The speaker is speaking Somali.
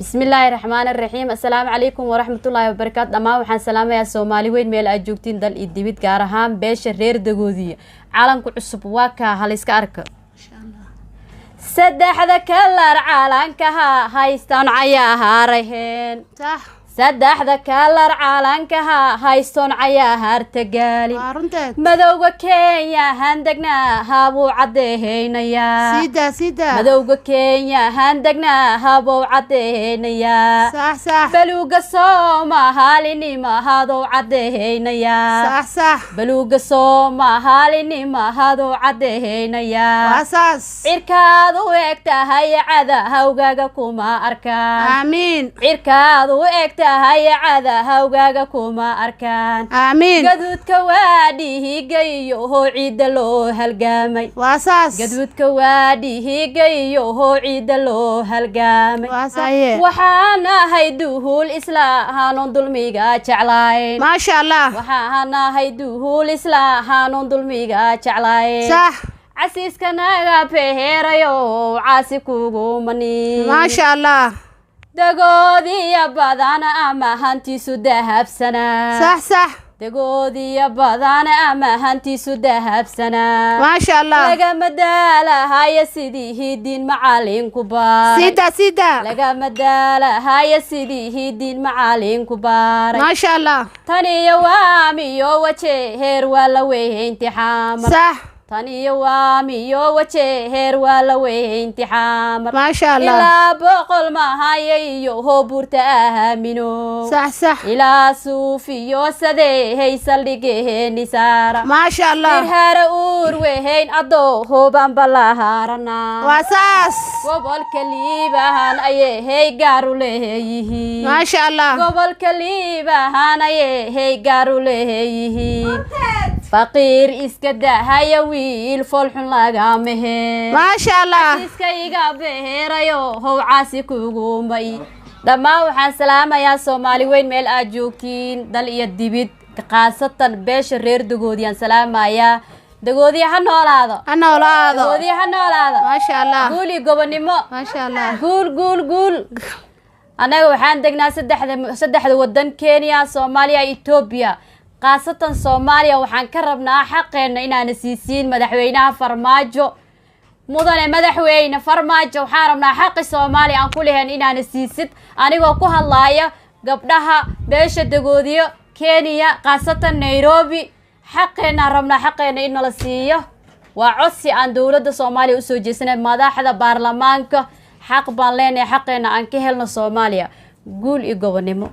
بسم الله الرحمن الرحيم. السلام عليكم ورحمة الله وبركاته. دما waxaan salaamayaa Soomaali weyn meel aad joogtiin dal iyo dibid gaar ahaan beesha reer Dagoodiye caalamka cusub waa ka hal iska arka insha Allah saddexda kalar caalanka haystaan cayaaraheen saddexda kalar caalanka haystaan cayaarta gaali madowga Kenya handagna habu cadeeynaya sida madowga Kenya handagna habu cadeeynaya صح baluga Soomaaliinima hado cadeeynaya صح baluga Soomaaliinima hado cadeeynaya waasas cirkaadu eegtahay cada hawgaga kuma arkaan amiin cirkaadu هاي عاده هوغاغا كوما أركان آمين قدود كوادي هيجي هو عيد له هالجامي واساس قدود كوادي هيجي هو عيد له هالجامي واساس وحنا هيدوه الإسلام هانون ظلميجا تعلاين ما شاء الله وحنا هيدوه الإسلام هانون ظلميجا تعلاين صح عسيس كنا بهيريو عاسكوغو مني ما شاء الله دغودي بدانا اما هانتي سدهب سنه صح دغودي بدانا اما هانتي سدهب سنه ما شاء الله لغا مداله هاي سيدي دين معالين كبار سيدا لغا مداله هاي سيدي دين معالين كبار ما شاء الله تاني يوامي يو وجهر ولا وين امتحان صح تاني يوامي يو وجهر ولا وين امتحان ما شاء الله إلا بقول ما هاي يو بورته منو صح إلى صوفي يو سده هي سلقه نسارة ما شاء الله الهرور وين أدو هو بمبلهارنا واساس قبل كليبهان أيه هي قارو له ما شاء الله قبل كليبهان أيه هي قارو له فقير إسكده هاي ويل فلحن لقامه ما شاء الله إسكيجا بهرايو هو عاسكوغو ماي دما وحان سلامة يا Soomaali weyn meel aad joogtiin dal iyo dibid qaasatan beesha reer Dagoodiyan salaamaya Dagoodiye ha noolaado Dagoodiye ha noolaado ma sha Allah guuli gobonimo ma sha Allah guul anaga waxaan degnaa saddexda wadan Kenya Soomaaliya Ethiopia qaasatan Soomaaliya waxaan ka rabnaa xaqeena inaan siisiin madaxweynaha Farmaajo mudane madaxweyne Farmaajo waxaan rabnaa xaqi Soomaaliya aan ku leeyahay inaan siisid anigoo ku hadlaaya gabdhaha beesha Dagoodiye Kenya qaasatan Nairobi xaqeena rabnaa xaqeena in la siiyo waa codsi aan dawladda Soomaaliya u soo jeesnay madaxda baarlamaanka xaq baan leenahay xaqeena aan ka helno Soomaaliya guul iyo gobonimo